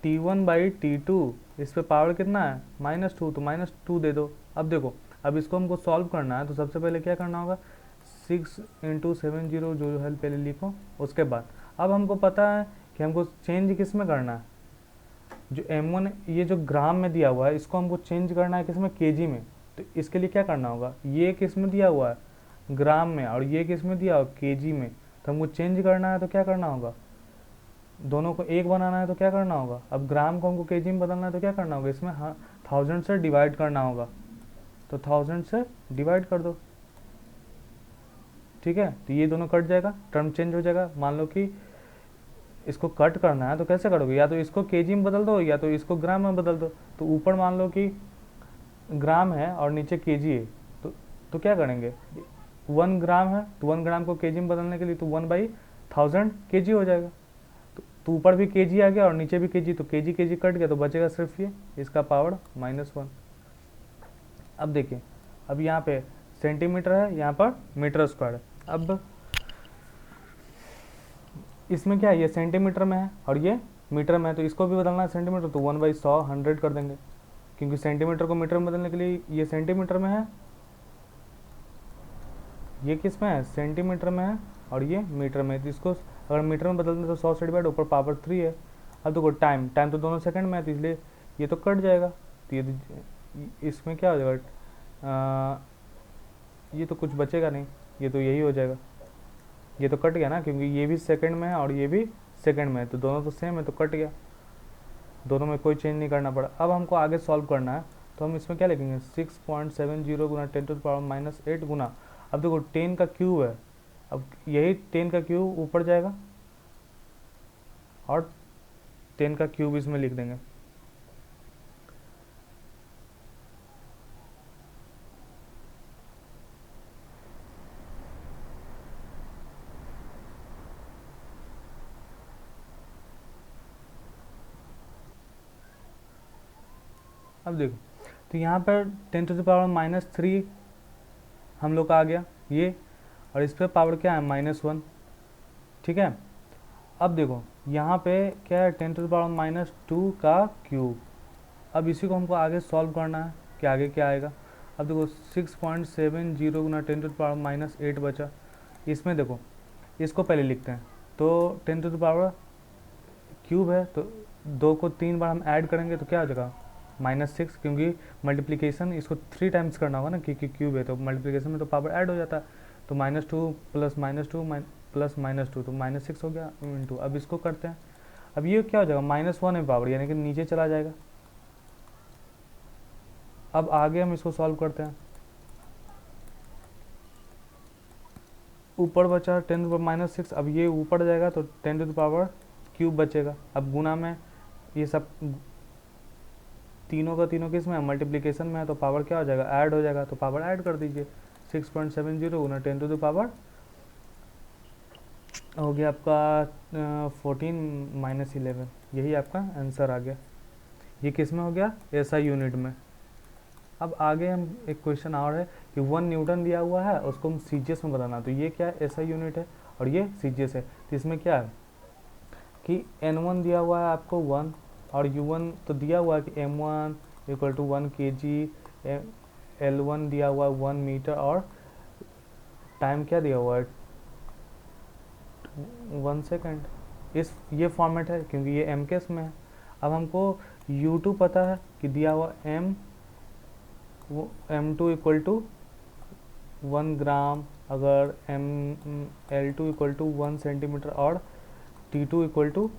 T1/T2, इस पर पावर कितना है, -2, तो -2 दे दो। अब देखो, अब इसको हमको सॉल्व करना है, तो सबसे पहले क्या करना होगा, 6 × 70 जो है पहले लिखो। उसके बाद अब हमको पता है कि हमको चेंज किस में करना है, जो m1 ये जो ग्राम में दिया हुआ है इसको हमको चेंज करना है किस में, केजी में। तो इसके लिए क्या करना होगा, ये किस में दिया हुआ है, ग्राम में, और ये किस में दिया हुआ, केजी में। तो हमको चेंज करना है तो क्या करना होगा, दोनों को एक बनाना है तो क्या करना होगा, अब ग्राम को हमको केजी में बदलना है तो क्या करना होगा, इसमें 1000 से डिवाइड करना होगा, तो 1000 से डिवाइड कर दो, ठीक है। तो ये दोनों कट जाएगा, टर्म चेंज हो जाएगा। मान लो कि इसको कट करना है तो कैसे करोगे, या तो इसको केजी में बदल दो या तो इसको ग्राम में बदल दो। तो ऊपर मान लो कि ग्राम है और नीचे केजी है, तो क्या करेंगे, 1 ग्राम है तो 1 ग्राम को केजी में बदलने के लिए तो 1/1000 केजी हो जाएगा। तो ऊपर भी केजी आ गया और नीचे भी केजी, तो केजी केजी कट गया, तो बचेगा सिर्फ ये, इसका पावर -1। अब देखिए, अब यहाँ पे सेंटीमीटर है, यहाँ पर मीटर स्क्वायर है। अब इसमें क्या है, ये सेंटीमीटर में है और ये मीटर में है, तो इसको भी बदलना है सेंटीमीटर, तो 1/100 100 कर देंगे, क्योंकि सेंटीमीटर को मीटर में बदलने के लिए ये सेंटीमीटर में है, ये किस में है, सेंटीमीटर में है, और ये मीटर में है। तो इसको अगर मीटर में बदल दें तो 100 से डिवाइड, ऊपर पावर 3 है। अब देखो टाइम तो दोनों सेकंड में है, तो इसलिए ये तो कट जाएगा, तो ये इसमें क्या हो जाएगा, ये तो कुछ बचेगा नहीं, ये तो यही हो जाएगा, ये तो कट गया ना, क्योंकि ये भी सेकंड में है और ये भी सेकंड में है, तो दोनों तो सेम है, तो कट गया, दोनों में कोई चेंज नहीं करना पड़ा। अब हमको आगे सॉल्व करना है, तो हम इसमें क्या लिखेंगे, 6.70 गुना 10⁻⁻8 गुना, अब देखो 10 का क्यूब है, अब यही 10 का क्यूब ऊपर जाएगा और 10 का क्यूब इसमें लिख देंगे। अब देखो, तो यहाँ पर 10⁻³ हम लोग का आ गया ये, और इस पर पावर क्या है, -1, ठीक है। अब देखो यहाँ पे क्या है, 10⁻² का क्यूब। अब इसी को हमको आगे सॉल्व करना है कि आगे क्या आएगा। अब देखो 6.70 गुना 10⁻⁻8 बचा, इसमें देखो इसको पहले लिखते हैं, तो 10³ है, तो 2 को 3 बार हम ऐड करेंगे तो क्या हो जाएगा, -6, क्योंकि मल्टीप्लिकेशन इसको 3 टाइम्स करना होगा ना, क्योंकि क्यूब है तो मल्टीप्लिकेशन में तो पावर ऐड हो जाता है, तो -2 + -2 प्लस -2, तो -6 हो गया इंटू। अब इसको करते हैं, अब ये क्या हो जाएगा, -1 है पावर, यानी कि नीचे चला जाएगा। अब आगे हम इसको सॉल्व करते हैं, ऊपर बचा 10⁻⁻6, अब ये ऊपर जाएगा तो 10³ बचेगा। अब गुना में ये सब तीनों का तीनों किस में है, मल्टीप्लिकेशन में है, तो पावर क्या हो जाएगा, ऐड हो जाएगा, तो पावर ऐड कर दीजिए। 6.70 गुना 10⁻, हो गया आपका 14 - 11, यही आपका आंसर आ गया। ये किस में हो गया, SI यूनिट में। अब आगे हम एक क्वेश्चन और है कि 1 न्यूटन दिया हुआ है, उसको हम CGS में बताना, तो ये क्या है, SI यूनिट है और ये CGS है। तो इसमें क्या है कि N1 दिया हुआ है आपको 1, और U1 तो दिया हुआ है कि M1 = 1 kg, L1 दिया हुआ है 1 मीटर, और टाइम क्या दिया हुआ है, 1 सेकेंड। ये फॉर्मेट है क्योंकि ये MKS में है। अब हमको U2 पता है कि दिया हुआ M2 = 1 ग्राम, अगर L2 = 1 सेंटीमीटर और T2 =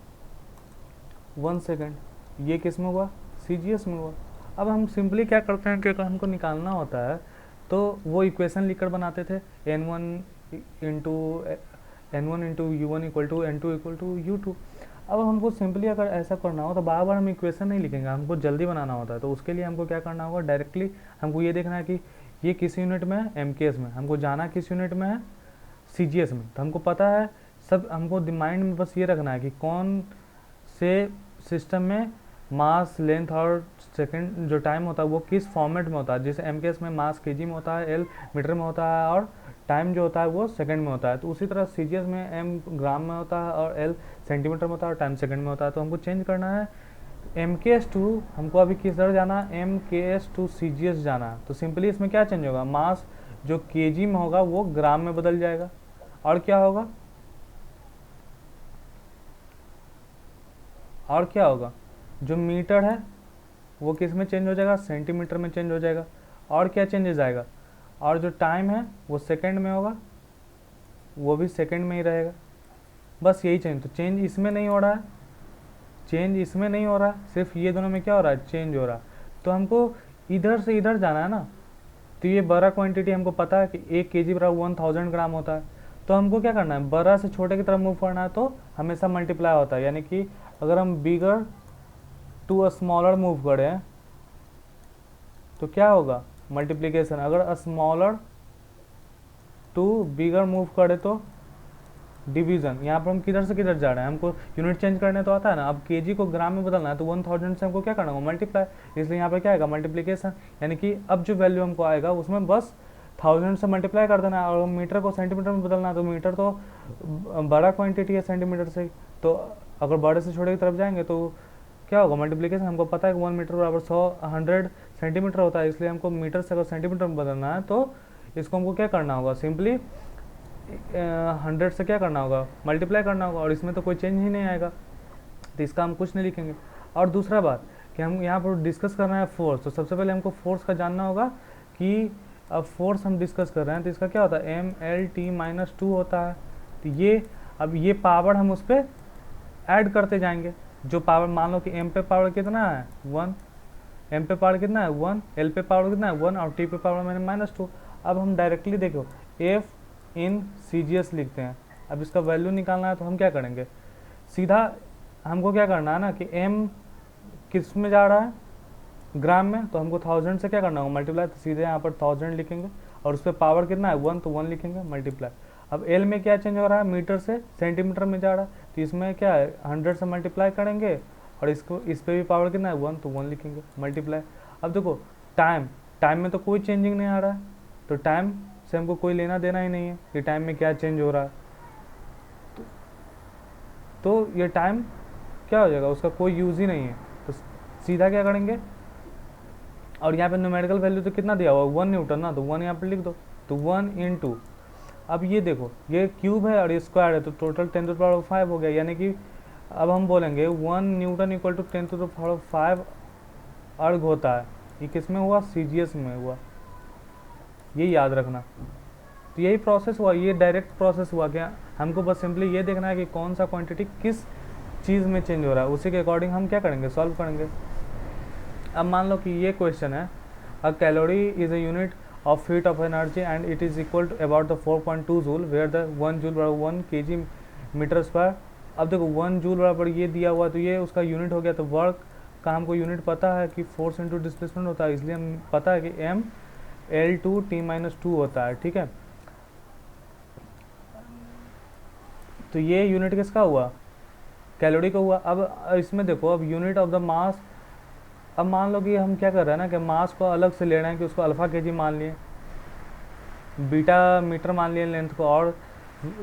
1 सेकेंड। ये किस में हुआ, CGS में हुआ। अब हम सिंपली क्या करते हैं कि अगर हमको निकालना होता है तो वो इक्वेशन लिखकर बनाते थे n1 into u1 equal to n2 equal to u2। अब हमको सिंपली अगर ऐसा करना हो तो बार बार हम इक्वेशन नहीं लिखेंगे, हमको जल्दी बनाना होता है। तो उसके लिए हमको क्या करना होगा, डायरेक्टली हमको ये देखना है कि ये किस यूनिट में है, MKS में। हमको जाना किस यूनिट में है, CGS में। तो हमको पता है सब, हमको माइंड में बस ये रखना है कि कौन से सिस्टम में मास, लेंथ और सेकंड जो टाइम होता है वो किस फॉर्मेट में होता है। जैसे MKS में मास kg में होता है, L मीटर में होता है और टाइम जो होता है वो सेकंड में होता है। तो उसी तरह CGS में M ग्राम में होता है और L सेंटीमीटर में होता है और टाइम सेकंड में होता है। तो हमको चेंज करना है MKS टू, हमको अभी किधर जाना है, MKS टू CGS जाना है। तो सिंपली इसमें क्या चेंज होगा, मास जो kg में होगा वो ग्राम में बदल जाएगा, और क्या होगा, और क्या होगा, जो मीटर है वो किस में चेंज हो जाएगा, सेंटीमीटर में चेंज हो जाएगा। और क्या चेंज हो जाएगा, और जो टाइम है वो सेकंड में होगा, वो भी सेकंड में ही रहेगा। बस यही चेंज। तो चेंज इसमें नहीं हो रहा है, चेंज इसमें नहीं हो रहा है, सिर्फ ये दोनों में क्या हो रहा है, चेंज हो रहा है। तो हमको इधर से इधर जाना है ना। तो ये बड़ा क्वांटिटी हमको पता है कि 1 kg बराबर 1000 ग्राम होता है। तो हमको क्या करना है, बड़ा से छोटे की तरफ मूव करना है तो हमेशा मल्टीप्लाई होता है। यानी कि अगर हम बिगर टू अ स्मॉलर मूव करें तो क्या होगा, मल्टीप्लिकेशन। अगर स्मॉलर टू बिगर मूव करे तो डिवीजन। यहाँ पर हम किधर से किधर जा रहे हैं, हमको यूनिट चेंज करने तो आता है ना। अब kg को ग्राम में बदलना है तो 1000 से हमको क्या करना होगा, मल्टीप्लाई। इसलिए यहाँ पर क्या आएगा, मल्टीप्लिकेशन। यानी कि अब जो वैल्यू हमको आएगा उसमें बस 1000 से मल्टीप्लाई कर देना है। और मीटर को सेंटीमीटर में बदलना है तो मीटर तो बड़ा क्वांटिटी है सेंटीमीटर से, तो अगर बड़े से छोटे की तरफ जाएंगे तो क्या होगा, मल्टीप्लिकेशन। हमको पता है कि 1 मीटर बराबर 100 सेंटीमीटर होता है। इसलिए हमको मीटर से अगर सेंटीमीटर में बदलना है तो इसको हमको क्या करना होगा, सिंपली 100 से क्या करना होगा, मल्टीप्लाई करना होगा। और इसमें तो कोई चेंज ही नहीं आएगा, तो इसका हम कुछ नहीं लिखेंगे। और दूसरा बात कि हम यहाँ पर डिस्कस कर रहे हैं फोर्स। तो सबसे पहले हमको फोर्स का जानना होगा कि अब फोर्स हम डिस्कस कर रहे हैं तो इसका क्या होता है, MLT-2 होता है। तो ये अब ये पावर हम उस पर ऐड करते जाएंगे। जो पावर, मान लो कि M पे पावर कितना है 1, M पे पावर कितना है 1, L पे पावर कितना है 1 और T पे पावर मैंने -2। अब हम डायरेक्टली देखो F इन CGS लिखते हैं। अब इसका वैल्यू निकालना है तो हम क्या करेंगे, सीधा हमको क्या करना है ना कि M किस में जा रहा है, ग्राम में। तो हमको 1000 से क्या करना होगा, मल्टीप्लाई। तो सीधे यहाँ पर 1000 लिखेंगे और उस पर पावर कितना है 1, तो 1 लिखेंगे, मल्टीप्लाई। अब L में क्या चेंज हो रहा है, मीटर से सेंटीमीटर में जा रहा है। तो इसमें क्या है, 100 से मल्टीप्लाई करेंगे और इसको इस पर भी पावर कितना है 1, तो 1 लिखेंगे, मल्टीप्लाई। अब देखो टाइम में तो कोई चेंजिंग नहीं आ रहा है, तो टाइम से हमको कोई लेना देना ही नहीं है कि टाइम में क्या चेंज हो रहा है। तो ये टाइम क्या हो जाएगा, उसका कोई यूज़ ही नहीं है। तो सीधा क्या करेंगे, और यहाँ पे न्यूमेरिकल वैल्यू तो कितना दिया हुआ 1 न्यूटन ना, तो 1 यहाँ पे लिख दो। तो 1 × अब ये देखो ये क्यूब है और ये स्क्वायर है, तो टोटल 10⁵ हो गया। यानी कि अब हम बोलेंगे 1 न्यूटन इक्वल टू 10⁵ अर्ग होता है। ये किस में हुआ, CGS में हुआ, ये याद रखना। तो यही प्रोसेस हुआ, ये डायरेक्ट प्रोसेस हुआ। क्या हमको बस सिंपली ये देखना है कि कौन सा क्वांटिटी किस चीज़ में चेंज हो रहा है, उसी के अकॉर्डिंग हम क्या करेंगे, सॉल्व करेंगे। अब मान लो कि ये क्वेश्चन है, a calorie is a unit of heat of energy and it is equal to about the 4.2 joule where the 1 joule बराबर 1 kg मीटर स्क्वायर। अब देखो 1 जूल बराबर ये दिया हुआ, तो ये उसका यूनिट हो गया। तो वर्क का हमको यूनिट पता है कि फोर्स इंटू डिस्प्लेसमेंट होता है, इसलिए हम पता है कि ML2T-2 होता है, ठीक है। तो ये यूनिट किसका हुआ, कैलोरी का हुआ। अब इसमें देखो, अब यूनिट ऑफ द मास, अब मान लो कि हम क्या कर रहे हैं ना कि मास को अलग से ले रहे हैं कि उसको अल्फ़ा kg मान लिए, बीटा मीटर मान लिए लेंथ को, और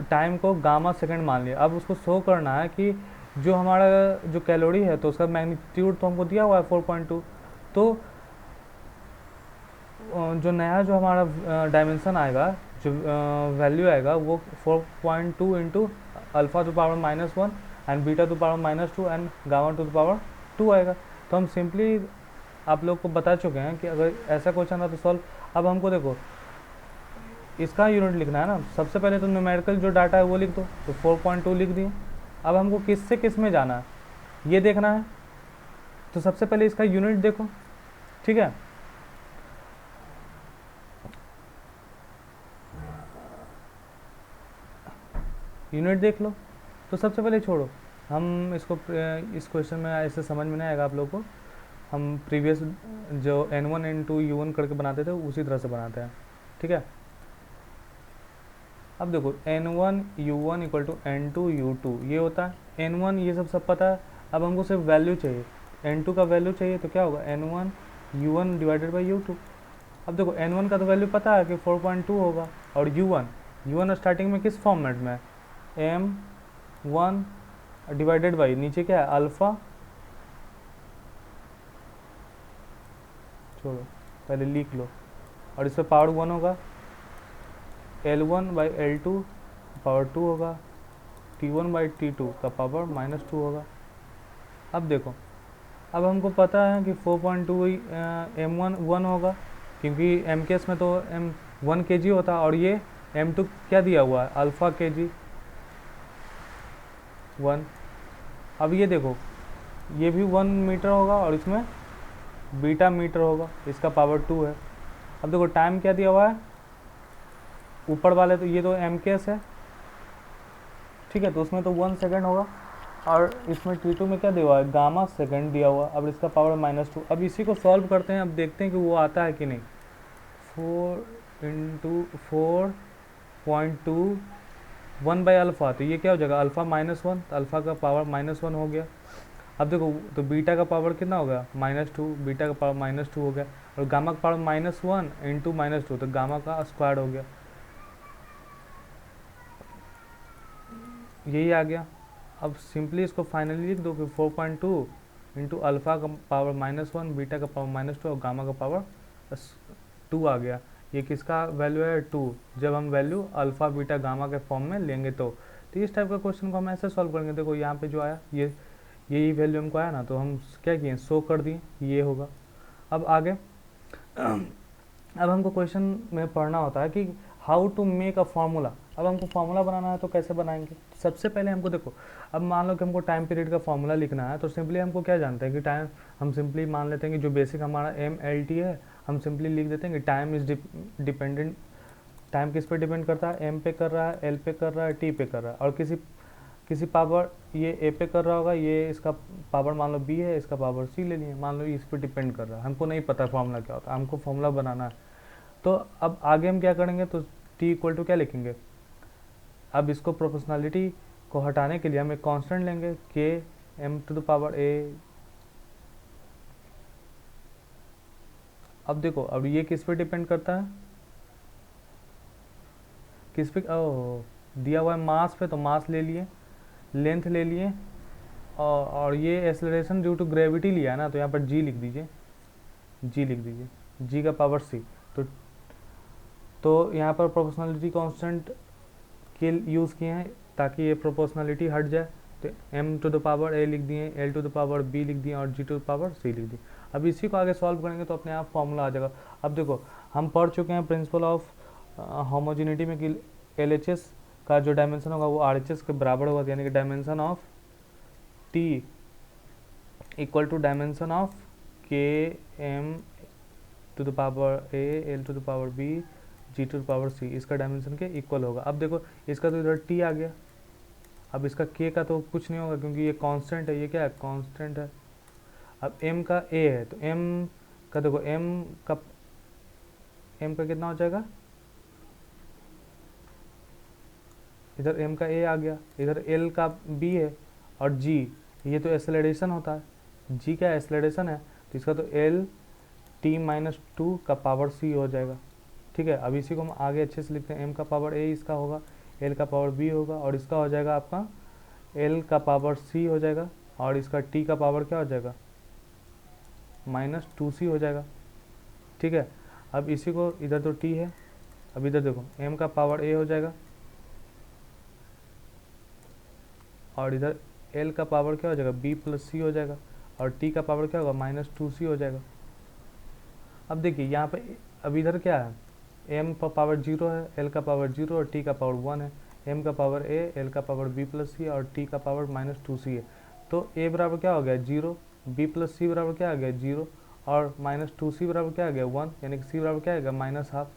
टाइम को गामा सेकंड मान लिया। अब उसको शो करना है कि जो हमारा जो कैलोरी है तो उसका मैग्नीट्यूड तो हमको दिया हुआ है 4.2। तो जो नया जो हमारा डायमेंशन आएगा, जो वैल्यू आएगा वो 4.2 into alpha two power -1 and beta two power -2 and gamma two power 2 आएगा। तो हम सिंपली आप लोग को बता चुके हैं कि अगर ऐसा क्वेश्चन था तो सॉल्व। अब हमको देखो इसका यूनिट लिखना है ना, सबसे पहले तो न्यूमेरिकल जो डाटा है वो लिख दो। तो 4.2 लिख दिए। अब हमको किस से किस में जाना है ये देखना है। तो सबसे पहले इसका यूनिट देखो, ठीक है। यूनिट देख लो। तो सबसे पहले छोड़ो, हम इसको इस क्वेश्चन में ऐसे समझ में नहीं आएगा आप लोगों को, हम प्रीवियस जो n1 n2 u1 करके बनाते थे उसी तरह से बनाते हैं, ठीक है। अब देखो n1 u1 equal to n2 u2 ये होता है। n1 ये सब पता है, अब हमको सिर्फ वैल्यू चाहिए, n2 का वैल्यू चाहिए, तो क्या होगा n1 u1 divided by u2। अब देखो n1 का तो वैल्यू पता है कि 4.2 होगा, और u1 स्टार्टिंग में किस फॉर्मेट में है, m1 डिवाइडेड बाई नीचे क्या है अल्फ़ा, छोड़ो पहले लिख लो, और इस पर पावर 1 होगा, L1 बाई L2 पावर 2 होगा, T1 बाई T2 का पावर -2 होगा। अब देखो, अब हमको पता है कि 4.2 m1 1 होगा, क्योंकि m केस में तो m1 kg होता है, और ये m2 क्या दिया हुआ है अल्फ़ा kg 1। अब ये देखो ये भी 1 मीटर होगा, और इसमें बीटा मीटर होगा, इसका पावर 2 है। अब देखो टाइम क्या दिया हुआ है ऊपर वाले, तो ये तो m केस है, ठीक है, तो उसमें तो 1 सेकेंड होगा, और इसमें T2 में क्या दिया हुआ है गामा सेकेंड दिया हुआ। अब इसका पावर -2। अब इसी को सॉल्व करते हैं, अब देखते हैं कि वो आता है कि नहीं। 4 इंटू 4.2 1 बाई अल्फ़ा, तो ये क्या हो जाएगा अल्फ़ा -1, तो अल्फ़ा का पावर -1 हो गया। अब देखो तो बीटा का पावर कितना हो गया -2, बीटा का पावर -2 हो गया, और गामा का पावर -1 इंटू -2, तो गामा का स्क्वायर हो गया, यही आ गया। अब सिंपली इसको फाइनली लिख दो कि 4.2 इंटू अल्फ़ा का पावर -1, बीटा का पावर -2 और गामा का पावर 2 आ गया। ये किसका वैल्यू है 2, जब हम वैल्यू अल्फ़ा बीटा गामा के फॉर्म में लेंगे तो इस टाइप का क्वेश्चन को हम ऐसे सॉल्व करेंगे। देखो यहाँ पे जो आया यही वैल्यू हमको आया ना, तो हम क्या किए शो कर दिए, ये होगा। अब आगे अब हमको क्वेश्चन में पढ़ना होता है कि how to make a formula. अब हमको फार्मूला बनाना है तो कैसे बनाएंगे। सबसे पहले हमको देखो, अब मान लो कि हमको टाइम पीरियड का फार्मूला लिखना है, तो सिंपली हमको क्या जानते हैं कि टाइम, हम सिंपली मान लेते हैं कि जो बेसिक हमारा MLT है, हम सिंपली लिख देते हैं कि टाइम इज डिपेंडेंट। टाइम किस पे डिपेंड करता है, M पे कर रहा है, L पे कर रहा है, T पे कर रहा है, और किसी पावर ये A पे कर रहा होगा, ये इसका पावर मान लो B है, इसका पावर C ले लिए, मान लो इस पे डिपेंड कर रहा है। हमको नहीं पता फार्मूला क्या होता है, हमको फार्मूला बनाना है। तो अब आगे हम क्या करेंगे, तो T इक्वल टू क्या लिखेंगे। अब इसको प्रोपोर्शनलिटी को हटाने के लिए हम एक कांस्टेंट लेंगे K M to the power A। अब देखो, अब ये किस पे डिपेंड करता है, किस पे, दिया हुआ है मास पे, तो मास ले लिए, लेंथ ले लिए, और ये एक्सेलरेशन ड्यू टू ग्रेविटी लिया है ना, तो यहाँ पर G लिख दीजिए, G का पावर C। तो यहाँ पर प्रोपोर्शनलिटी कांस्टेंट के यूज़ किए हैं ताकि ये प्रोपोर्शनलिटी हट जाए, तो M to the power A लिख दिए, L to the power B लिख दिए, और G to the power C लिख दिए। अब इसी को आगे सॉल्व करेंगे तो अपने आप फॉर्मूला आ जाएगा। अब देखो हम पढ़ चुके हैं प्रिंसिपल ऑफ होमोजेनिटी में कि LHS का जो डायमेंशन होगा वो RHS के बराबर होगा, यानी कि dimension of T equal to dimension of K M to the power A L to the power B G to the power C, इसका डायमेंशन के इक्वल होगा। अब देखो इसका तो इधर T आ गया, अब इसका K का तो कुछ नहीं होगा क्योंकि ये कांस्टेंट है, ये क्या है कांस्टेंट है। अब M का A है, तो M का देखो M का कितना हो जाएगा, इधर M का A आ गया, इधर L का B है, और G ये तो एक्सेलरेशन होता है, G क्या एक्सेलरेशन है, तो इसका तो L T-2 का पावर C हो जाएगा, ठीक है। अब इसी को हम आगे अच्छे से लिखते हैं, M का पावर A इसका होगा, L का पावर B होगा, और इसका हो जाएगा आपका L का पावर C हो जाएगा, और इसका T का पावर क्या हो जाएगा -2C हो जाएगा, ठीक है। अब इसी को इधर तो T है, अब इधर देखो M का पावर A हो जाएगा, और इधर L का पावर क्या हो जाएगा B प्लस C हो जाएगा, और T का पावर क्या होगा -2C हो जाएगा। अब देखिए यहाँ पे अब इधर क्या है, M का पावर 0 है, L का पावर 0 और T का पावर 1 है, M का पावर A, L का पावर B प्लस C और T का पावर -2C है। तो A बराबर क्या हो गया 0, b प्लस सी बराबर क्या आ गया 0, और माइनस 2c बराबर क्या आ गया 1, यानी कि c बराबर क्या आएगा माइनस हाफ।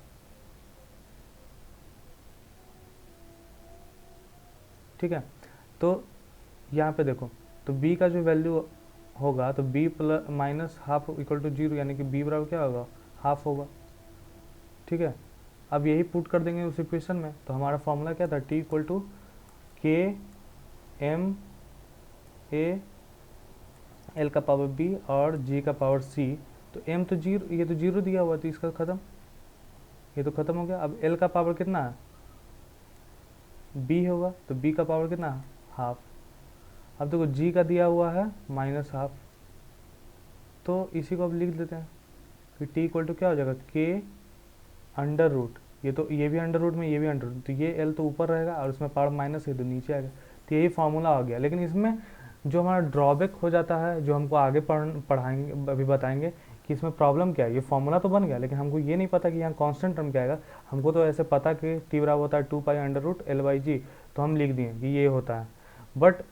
ठीक है, तो यहाँ पे देखो, तो b का जो वैल्यू होगा तो b plus minus half equal to 0, यानी कि b बराबर क्या होगा हाफ होगा। ठीक है, अब यही पुट कर देंगे उस इक्वेशन में, तो हमारा फॉर्मूला क्या था, t इक्वल टू के एम ए एल का पावर b और g का पावर c। तो m तो 0, ये तो 0 दिया हुआ, तो इसका ख़त्म, ये तो ख़त्म हो गया। अब l का पावर कितना है b होगा, तो b का पावर कितना है हाफ। अब देखो g का दिया हुआ है माइनस हाफ, तो इसी को अब लिख देते हैं कि t इक्वल टू क्या हो जाएगा k अंडर रूट, ये तो ये भी अंडर रूट में, ये भी अंडर रूट, तो ये l तो ऊपर रहेगा और उसमें पावर माइनस है तो नीचे आएगा। तो यही फार्मूला आ गया। लेकिन इसमें जो हमारा ड्रॉबैक हो जाता है, जो हमको आगे पढ़ाएंगे, अभी बताएंगे कि इसमें प्रॉब्लम क्या है। ये फार्मूला तो बन गया, लेकिन हमको ये नहीं पता कि यहाँ कांस्टेंट टर्म क्या आएगा। हमको तो ऐसे पता कि t बराबर होता है 2 pi under root L by g, तो हम लिख दिए कि ये होता है। बट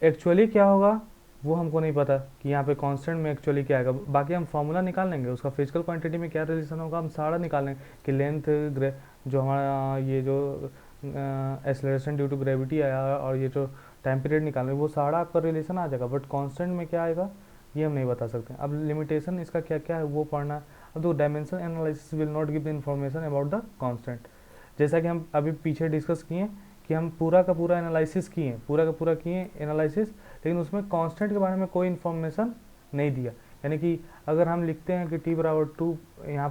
एक्चुअली क्या होगा वो हमको नहीं पता कि यहाँ पे कांस्टेंट में एक्चुअली क्या आएगा। बाकी हम फार्मूला निकाल लेंगे, उसका फिजिकल क्वांटिटी में क्या रिलेशन होगा हम सारा निकाल लेंगे कि लेंथ जो हमारा ये जो एक्सेलरेशन ड्यू टू ग्रेविटी आया और ये जो टाइम पीरियड निकालेंगे वो सारा आपका रिलेशन आ जाएगा। बट कांस्टेंट में क्या आएगा ये हम नहीं बता सकते। अब लिमिटेशन इसका क्या क्या है वो पढ़ना है। अब तो dimension analysis will not give the information about the constant, जैसा कि हम अभी पीछे डिस्कस किए कि हम पूरा का पूरा एनालिसिस किए, पूरा का पूरा किए एनालिसिस, लेकिन उसमें कांस्टेंट के बारे में कोई इन्फॉर्मेशन नहीं दिया। यानी कि अगर हम लिखते हैं कि t बराबर 2 यहाँ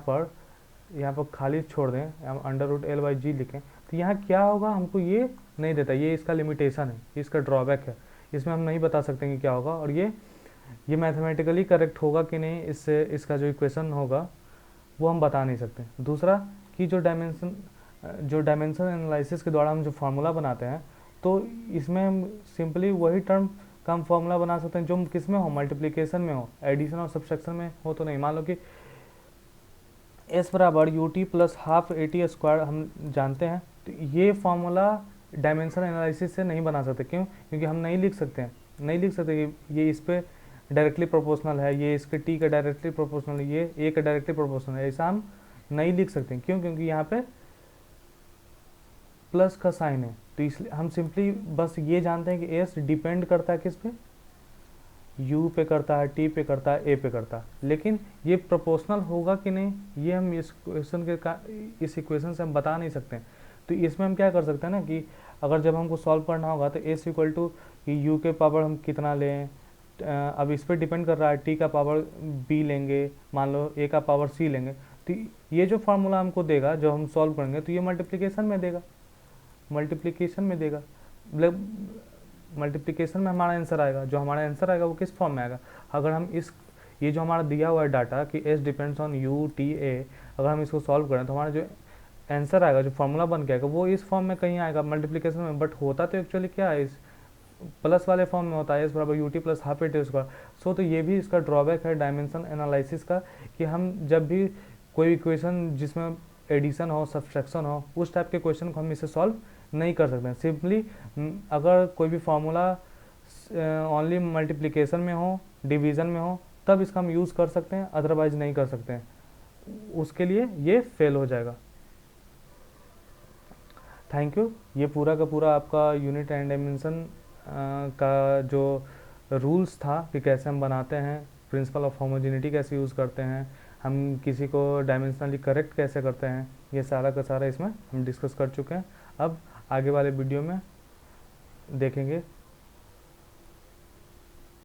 पर खाली छोड़ दें, हम अंडर रूट एल बाई जी लिखें, तो यहाँ क्या होगा हमको ये नहीं देता। ये इसका लिमिटेशन है, इसका ड्रॉबैक है, इसमें हम नहीं बता सकते कि क्या होगा और ये मैथमेटिकली करेक्ट होगा कि नहीं, इससे इसका जो इक्वेशन होगा वो हम बता नहीं सकते। दूसरा कि जो डायमेंशन एनालिसिस के द्वारा हम जो फार्मूला बनाते हैं, तो इसमें हम सिंपली वही टर्म का हम फार्मूला बना सकते हैं जो किस में हो, मल्टीप्लिकेशन में हो, एडिशन और सब्सट्रैक्शन में हो तो नहीं। मान लो कि s बराबर u t plus half a t square हम जानते हैं, तो ये फार्मूला डायमेंशन एनालिसिस से नहीं बना सकते। क्यों? क्योंकि हम नहीं लिख सकते कि ये इस पे डायरेक्टली प्रोपोर्शनल है, ये इसके t का डायरेक्टली प्रोपोर्शनल है, ये a का डायरेक्टली प्रोपोर्शनल है, ऐसा हम नहीं लिख सकते। क्यों? क्योंकि यहाँ पे प्लस का साइन है, तो इसलिए हम सिंपली बस ये जानते हैं कि s डिपेंड करता है किस पे, u पे करता है, t पे करता है, a पे करता है। लेकिन ये प्रोपोर्शनल होगा कि नहीं ये हम इस इक्वेशन से हम बता नहीं सकते। तो इसमें हम क्या कर सकते हैं ना कि अगर जब हमको सॉल्व करना होगा तो s इक्वल टू यू के पावर हम कितना लें, अब इस पर डिपेंड कर रहा है, t का पावर b लेंगे, मान लो a का पावर c लेंगे, तो ये जो फार्मूला हमको देगा जो हम सॉल्व करेंगे तो ये मल्टीप्लिकेशन में देगा, मल्टीप्लिकेशन में हमारा आंसर आएगा। जो हमारा आंसर आएगा वो किस फॉर्म में आएगा, अगर हम ये जो हमारा दिया हुआ है डाटा कि s depends on u t a, अगर हम इसको सॉल्व करें तो हमारा जो आंसर आएगा, जो फार्मूला बन के आएगा वो इस फॉर्म में कहीं आएगा मल्टीप्लिकेशन में। बट होता तो एक्चुअली क्या है, इस प्लस वाले फॉर्म में होता है, s बराबर u t plus half a t square. So तो ये भी इसका ड्रॉबैक है डायमेंशन एनालिसिस का, कि हम जब भी कोई इक्वेशन जिसमें एडिशन हो, सब्सट्रैक्शन हो, उस टाइप के क्वेश्चन को हम इसे सॉल्व नहीं कर सकते हैं। सिंपली अगर कोई भी फार्मूला ओनली मल्टीप्लिकेशन में हो, डिवीज़न में हो, तब इसका हम यूज़ कर सकते हैं, अदरवाइज नहीं कर सकते हैं, उसके लिए ये फेल हो जाएगा। Thank you. ये पूरा का पूरा आपका यूनिट एंड डायमेंशन का जो रूल्स था कि कैसे हम बनाते हैं, प्रिंसिपल ऑफ होमोजेनिटी कैसे यूज़ करते हैं, हम किसी को डायमेंशनली करेक्ट कैसे करते हैं, ये सारा का सारा इसमें हम डिस्कस कर चुके हैं। अब आगे वाले वीडियो में देखेंगे